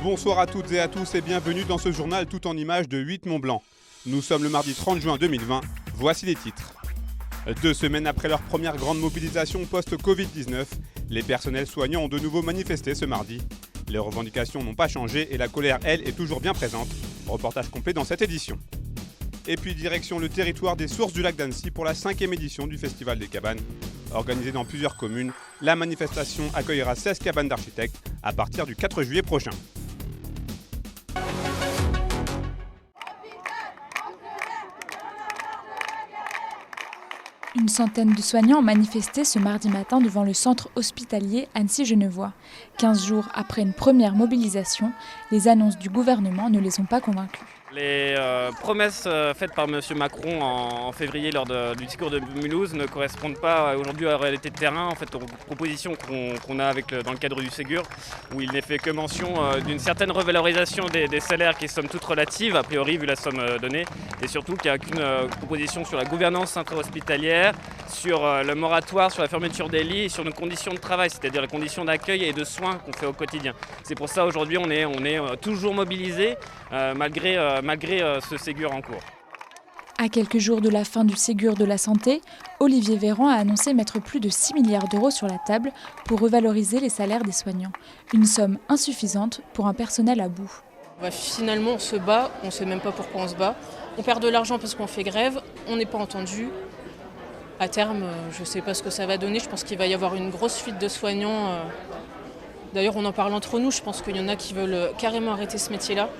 Bonsoir à toutes et à tous et bienvenue dans ce journal tout en images de 8 Mont-Blanc. Nous sommes le mardi 30 juin 2020, voici les titres. 2 semaines après leur première grande mobilisation post-Covid-19, les personnels soignants ont de nouveau manifesté ce mardi. Les revendications n'ont pas changé et la colère, elle, est toujours bien présente. Reportage complet dans cette édition. Et puis direction le territoire des sources du lac d'Annecy pour la 5e édition du Festival des cabanes. Organisée dans plusieurs communes, la manifestation accueillera 16 cabanes d'architectes à partir du 4 juillet prochain. Une centaine de soignants ont manifesté ce mardi matin devant le centre hospitalier Annecy-Genevois. 15 jours après une première mobilisation, les annonces du gouvernement ne les ont pas convaincus. Les promesses faites par M. Macron en février lors du discours de Mulhouse ne correspondent pas aujourd'hui à la réalité de terrain, en fait, aux propositions qu'on a dans le cadre du Ségur, où il n'est fait que mention d'une certaine revalorisation des salaires qui est somme toute relative, a priori vu la somme donnée, et surtout qu'il n'y a qu'une proposition sur la gouvernance intra-hospitalière, sur le moratoire, sur la fermeture des lits et sur nos conditions de travail, c'est-à-dire les conditions d'accueil et de soins qu'on fait au quotidien. C'est pour ça aujourd'hui on est toujours mobilisés malgré ce Ségur en cours. À quelques jours de la fin du Ségur de la santé, Olivier Véran a annoncé mettre plus de 6 milliards d'euros sur la table pour revaloriser les salaires des soignants. Une somme insuffisante pour un personnel à bout. Finalement, on se bat, on ne sait même pas pourquoi on se bat. On perd de l'argent parce qu'on fait grève, on n'est pas entendu. À terme, je ne sais pas ce que ça va donner. Je pense qu'il va y avoir une grosse fuite de soignants. D'ailleurs, on en parle entre nous. Je pense qu'il y en a qui veulent carrément arrêter ce métier-là.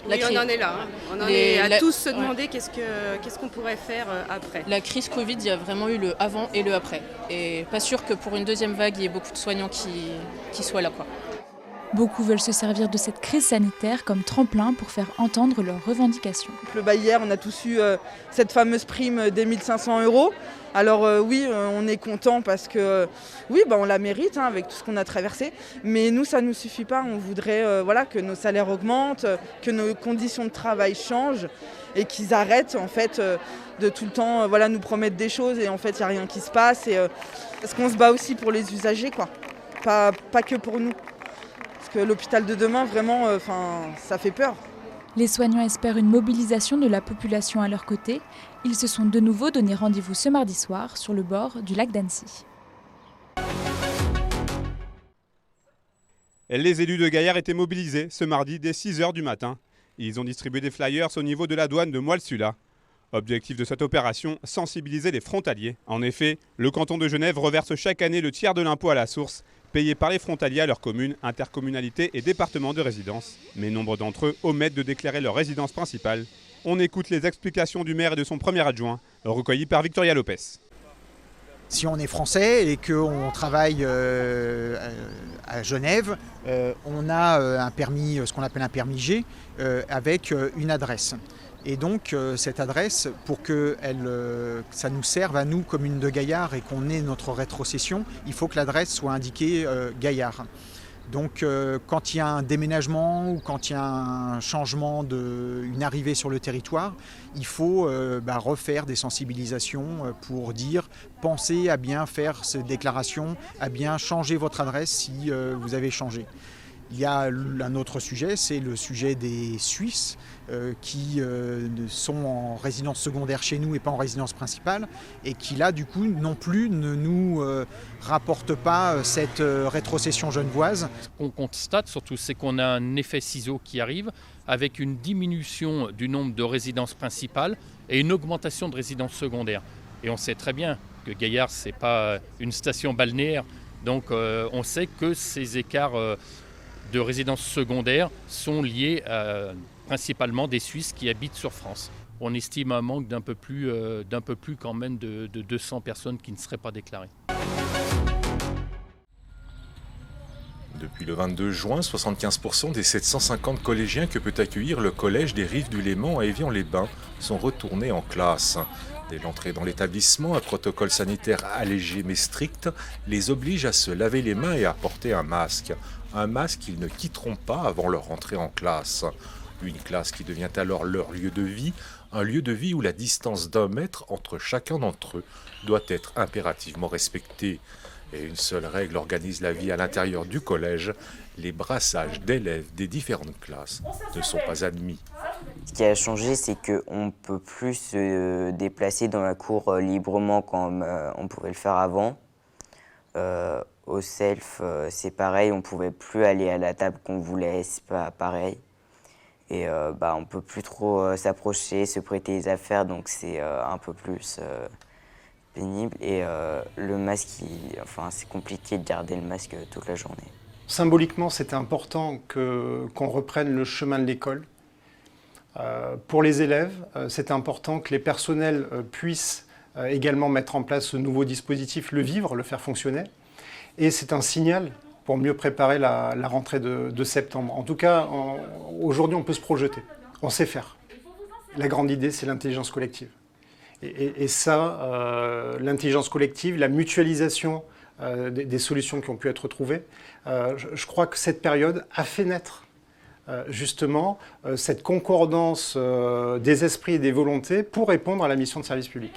Oui, on en est là. On en est à tous se demander qu'est-ce qu'on pourrait faire après. La crise Covid, il y a vraiment eu le avant et le après. Et pas sûr que pour une deuxième vague, il y ait beaucoup de soignants qui soient là, quoi. Beaucoup veulent se servir de cette crise sanitaire comme tremplin pour faire entendre leurs revendications. Hier, on a tous eu cette fameuse prime des 1 500 €. Alors oui, on est content parce que on la mérite avec tout ce qu'on a traversé. Mais nous, ça ne nous suffit pas. On voudrait que nos salaires augmentent, que nos conditions de travail changent et qu'ils arrêtent en fait de tout le temps nous promettre des choses et en fait il n'y a rien qui se passe. Parce qu'on se bat aussi pour les usagers, quoi. Pas que pour nous. Parce que l'hôpital de demain, vraiment, ça fait peur. Les soignants espèrent une mobilisation de la population à leur côté. Ils se sont de nouveau donné rendez-vous ce mardi soir sur le bord du lac d'Annecy. Les élus de Gaillard étaient mobilisés ce mardi dès 6 h du matin. Ils ont distribué des flyers au niveau de la douane de Moilsula. Objectif de cette opération, sensibiliser les frontaliers. En effet, le canton de Genève reverse chaque année le tiers de l'impôt à la source, payé par les frontaliers à leurs communes, intercommunalités et départements de résidence. Mais nombre d'entre eux omettent de déclarer leur résidence principale. On écoute les explications du maire et de son premier adjoint, recueillies par Victoria Lopez. Si on est français et qu'on travaille à Genève, on a un permis, ce qu'on appelle un permis G, avec une adresse. Et donc cette adresse, pour que ça nous serve à nous, commune de Gaillard, et qu'on ait notre rétrocession, il faut que l'adresse soit indiquée Gaillard. Donc quand il y a un déménagement ou quand il y a un changement, une arrivée sur le territoire, il faut refaire des sensibilisations pour dire pensez à bien faire cette déclaration, à bien changer votre adresse si vous avez changé. Il y a un autre sujet, c'est le sujet des Suisses qui sont en résidence secondaire chez nous et pas en résidence principale et qui là du coup non plus ne nous rapportent pas cette rétrocession genevoise. Ce qu'on constate surtout, c'est qu'on a un effet ciseau qui arrive avec une diminution du nombre de résidences principales et une augmentation de résidences secondaires. Et on sait très bien que Gaillard, ce n'est pas une station balnéaire, donc on sait que ces écarts de résidences secondaires sont liés à principalement des Suisses qui habitent sur France. On estime un manque d'un peu plus quand même de 200 personnes qui ne seraient pas déclarées. Depuis le 22 juin, 75% des 750 collégiens que peut accueillir le collège des Rives du Léman à Évian-les-Bains sont retournés en classe. Dès l'entrée dans l'établissement, un protocole sanitaire allégé mais strict les oblige à se laver les mains et à porter un masque. Un masque qu'ils ne quitteront pas avant leur entrée en classe. Une classe qui devient alors leur lieu de vie, un lieu de vie où la distance d'1 mètre entre chacun d'entre eux doit être impérativement respectée. Et une seule règle organise la vie à l'intérieur du collège. Les brassages d'élèves des différentes classes ne sont pas admis. Ce qui a changé, c'est qu'on ne peut plus se déplacer dans la cour librement comme on pouvait le faire avant. Au self, c'est pareil, on ne pouvait plus aller à la table qu'on voulait, c'est pas pareil. Et on ne peut plus trop s'approcher, se prêter les affaires, donc c'est un peu plus pénible. Et le masque, c'est compliqué de garder le masque toute la journée. Symboliquement, c'était important qu'on reprenne le chemin de l'école. Pour les élèves, c'est important que les personnels puissent également mettre en place ce nouveau dispositif, le vivre, le faire fonctionner. Et c'est un signal pour mieux préparer la rentrée de septembre. En tout cas, aujourd'hui, on peut se projeter. On sait faire. La grande idée, c'est l'intelligence collective. Et ça, l'intelligence collective, la mutualisation des solutions qui ont pu être trouvées, je crois que cette période a fait naître justement cette concordance des esprits et des volontés pour répondre à la mission de service public.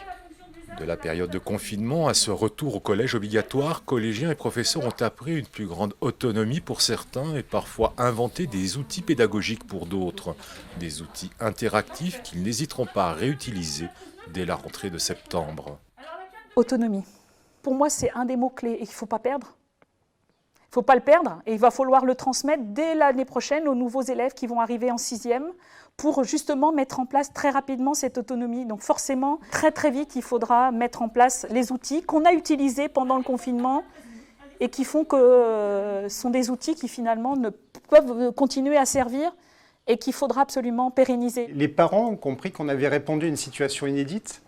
De la période de confinement à ce retour au collège obligatoire, collégiens et professeurs ont appris une plus grande autonomie pour certains et parfois inventé des outils pédagogiques pour d'autres. Des outils interactifs qu'ils n'hésiteront pas à réutiliser dès la rentrée de septembre. Autonomie. Pour moi, c'est un des mots-clés et qu'il ne faut pas perdre. Il ne faut pas le perdre et il va falloir le transmettre dès l'année prochaine aux nouveaux élèves qui vont arriver en 6e pour justement mettre en place très rapidement cette autonomie. Donc forcément, très très vite, il faudra mettre en place les outils qu'on a utilisés pendant le confinement et qui font que ce sont des outils qui finalement ne peuvent continuer à servir et qu'il faudra absolument pérenniser. Les parents ont compris qu'on avait répondu à une situation inédite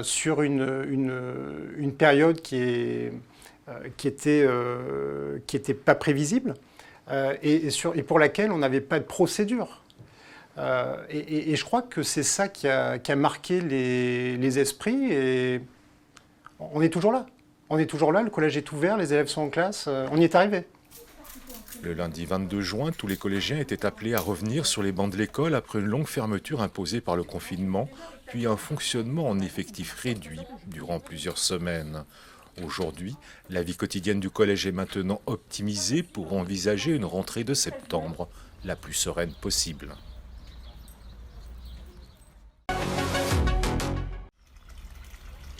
sur une période qui était pas prévisible et pour laquelle on n'avait pas de procédure. Et je crois que c'est ça qui a marqué les esprits et on est toujours là. On est toujours là, le collège est ouvert, les élèves sont en classe, on y est arrivé. Le lundi 22 juin, tous les collégiens étaient appelés à revenir sur les bancs de l'école après une longue fermeture imposée par le confinement, puis un fonctionnement en effectif réduit durant plusieurs semaines. Aujourd'hui, la vie quotidienne du collège est maintenant optimisée pour envisager une rentrée de septembre la plus sereine possible.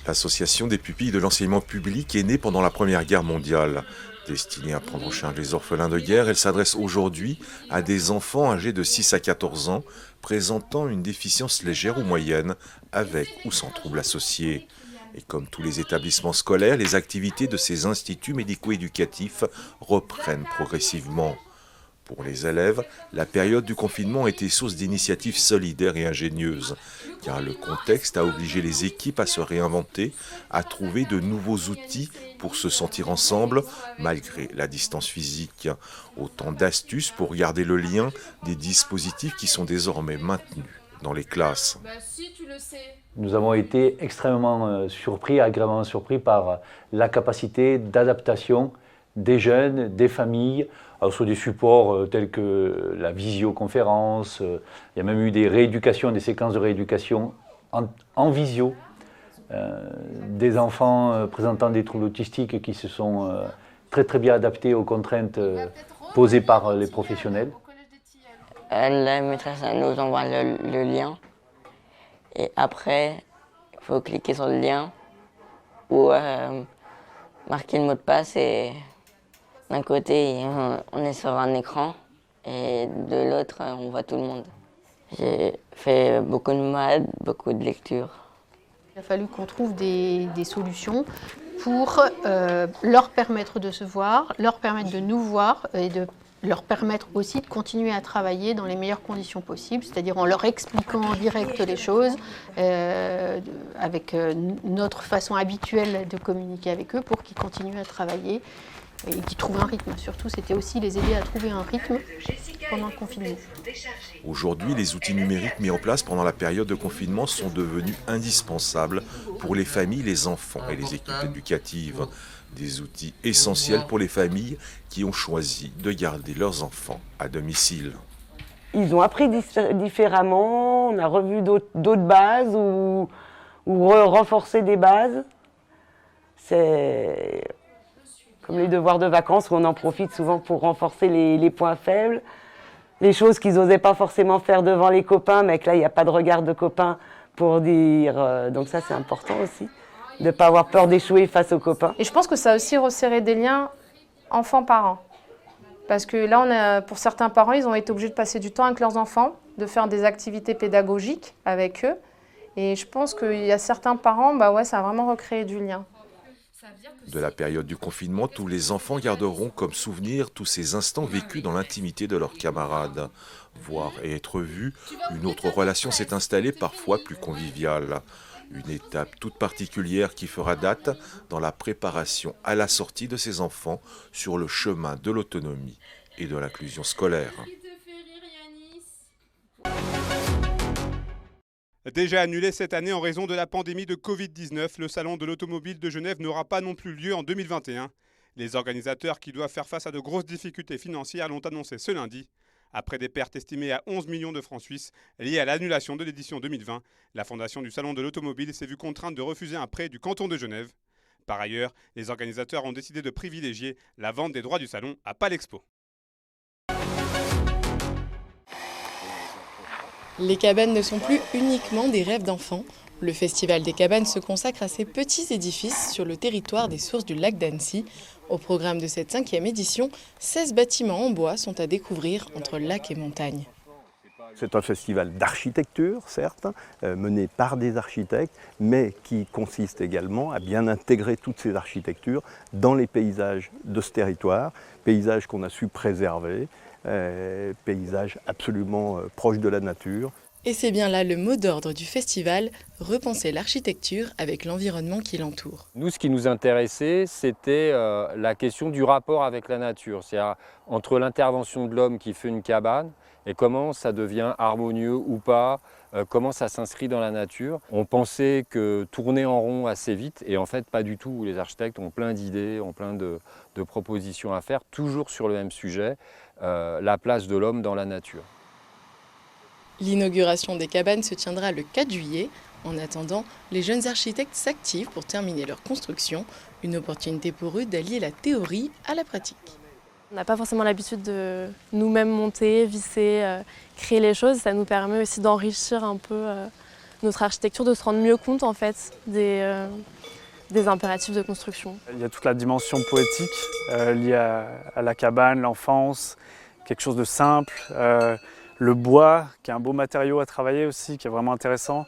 L'association des pupilles de l'enseignement public est née pendant la Première Guerre mondiale. Destinée à prendre en charge les orphelins de guerre, elle s'adresse aujourd'hui à des enfants âgés de 6 à 14 ans, présentant une déficience légère ou moyenne, avec ou sans troubles associés. Et comme tous les établissements scolaires, les activités de ces instituts médico-éducatifs reprennent progressivement. Pour les élèves, la période du confinement a été source d'initiatives solidaires et ingénieuses, car le contexte a obligé les équipes à se réinventer, à trouver de nouveaux outils pour se sentir ensemble, malgré la distance physique. Autant d'astuces pour garder le lien, des dispositifs qui sont désormais maintenus dans les classes. Nous avons été extrêmement surpris, agréablement surpris par la capacité d'adaptation des jeunes, des familles, sur des supports tels que la visioconférence. Il y a même eu des rééducations, des séquences de rééducation en visio. Des enfants présentant des troubles autistiques qui se sont très très bien adaptés aux contraintes posées par les professionnels. La maîtresse nous envoie le lien et après il faut cliquer sur le lien ou marquer le mot de passe et d'un côté on est sur un écran et de l'autre on voit tout le monde. J'ai fait beaucoup de maths, beaucoup de lectures. Il a fallu qu'on trouve des solutions pour leur permettre de se voir, leur permettre de nous voir et de leur permettre aussi de continuer à travailler dans les meilleures conditions possibles, c'est-à-dire en leur expliquant en direct les choses, avec notre façon habituelle de communiquer avec eux pour qu'ils continuent à travailler et qu'ils trouvent un rythme. Surtout, c'était aussi les aider à trouver un rythme pendant le confinement. Aujourd'hui, les outils numériques mis en place pendant la période de confinement sont devenus indispensables pour les familles, les enfants et les équipes éducatives. Des outils essentiels pour les familles qui ont choisi de garder leurs enfants à domicile. Ils ont appris différemment, on a revu d'autres bases ou renforcé des bases. comme les devoirs de vacances où on en profite souvent pour renforcer les points faibles, les choses qu'ils n'osaient pas forcément faire devant les copains, mais que là il n'y a pas de regard de copains pour dire, donc ça c'est important aussi, de ne pas avoir peur d'échouer face aux copains. Et je pense que ça a aussi resserré des liens enfants-parents. Parce que là, pour certains parents, ils ont été obligés de passer du temps avec leurs enfants, de faire des activités pédagogiques avec eux. Et je pense qu'il y a certains parents, ça a vraiment recréé du lien. De la période du confinement, tous les enfants garderont comme souvenir tous ces instants vécus dans l'intimité de leurs camarades. Voir et être vus, une autre relation s'est installée, parfois plus conviviale. Une étape toute particulière qui fera date dans la préparation à la sortie de ces enfants sur le chemin de l'autonomie et de l'inclusion scolaire. Déjà annulé cette année en raison de la pandémie de Covid-19, le Salon de l'Automobile de Genève n'aura pas non plus lieu en 2021. Les organisateurs qui doivent faire face à de grosses difficultés financières l'ont annoncé ce lundi. Après des pertes estimées à 11 millions de francs suisses liées à l'annulation de l'édition 2020, la Fondation du Salon de l'Automobile s'est vue contrainte de refuser un prêt du canton de Genève. Par ailleurs, les organisateurs ont décidé de privilégier la vente des droits du salon à Palexpo. Les cabanes ne sont plus uniquement des rêves d'enfants. Le Festival des cabanes se consacre à ces petits édifices sur le territoire des sources du lac d'Annecy. Au programme de cette 5e édition, 16 bâtiments en bois sont à découvrir entre lac et montagne. C'est un festival d'architecture, certes, mené par des architectes, mais qui consiste également à bien intégrer toutes ces architectures dans les paysages de ce territoire, paysages qu'on a su préserver, paysages absolument proches de la nature. Et c'est bien là le mot d'ordre du festival, repenser l'architecture avec l'environnement qui l'entoure. Nous, ce qui nous intéressait, c'était la question du rapport avec la nature, c'est-à-dire entre l'intervention de l'homme qui fait une cabane et comment ça devient harmonieux ou pas, comment ça s'inscrit dans la nature. On pensait que tourner en rond assez vite, et en fait pas du tout. Les architectes ont plein d'idées, ont plein de propositions à faire, toujours sur le même sujet, la place de l'homme dans la nature. L'inauguration des cabanes se tiendra le 4 juillet. En attendant, les jeunes architectes s'activent pour terminer leur construction. Une opportunité pour eux d'allier la théorie à la pratique. On n'a pas forcément l'habitude de nous-mêmes monter, visser, créer les choses. Ça nous permet aussi d'enrichir un peu notre architecture, de se rendre mieux compte en fait des impératifs de construction. Il y a toute la dimension poétique liée à la cabane, l'enfance, quelque chose de simple. Le bois, qui est un beau matériau à travailler aussi, qui est vraiment intéressant.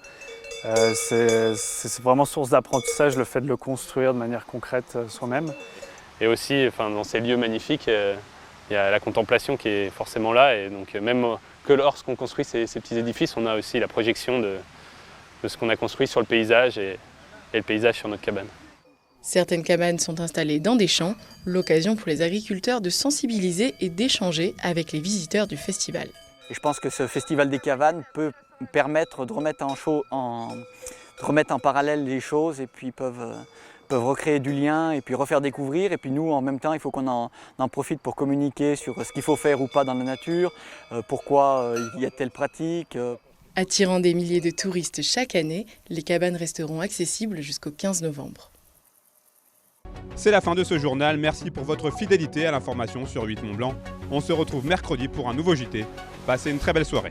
C'est vraiment source d'apprentissage, le fait de le construire de manière concrète soi-même. Et aussi, dans ces lieux magnifiques, il y a la contemplation qui est forcément là. Et donc, même que lorsqu'on construit ces petits édifices, on a aussi la projection de ce qu'on a construit sur le paysage et le paysage sur notre cabane. Certaines cabanes sont installées dans des champs, l'occasion pour les agriculteurs de sensibiliser et d'échanger avec les visiteurs du festival. Et je pense que ce festival des cabanes peut permettre de remettre en parallèle les choses et puis peuvent recréer du lien et puis refaire découvrir. Et puis nous, en même temps, il faut qu'on en profite pour communiquer sur ce qu'il faut faire ou pas dans la nature, pourquoi il y a telle pratique. Attirant des milliers de touristes chaque année, les cabanes resteront accessibles jusqu'au 15 novembre. C'est la fin de ce journal, merci pour votre fidélité à l'information sur 8 Mont Blanc. On se retrouve mercredi pour un nouveau JT. Passez une très belle soirée.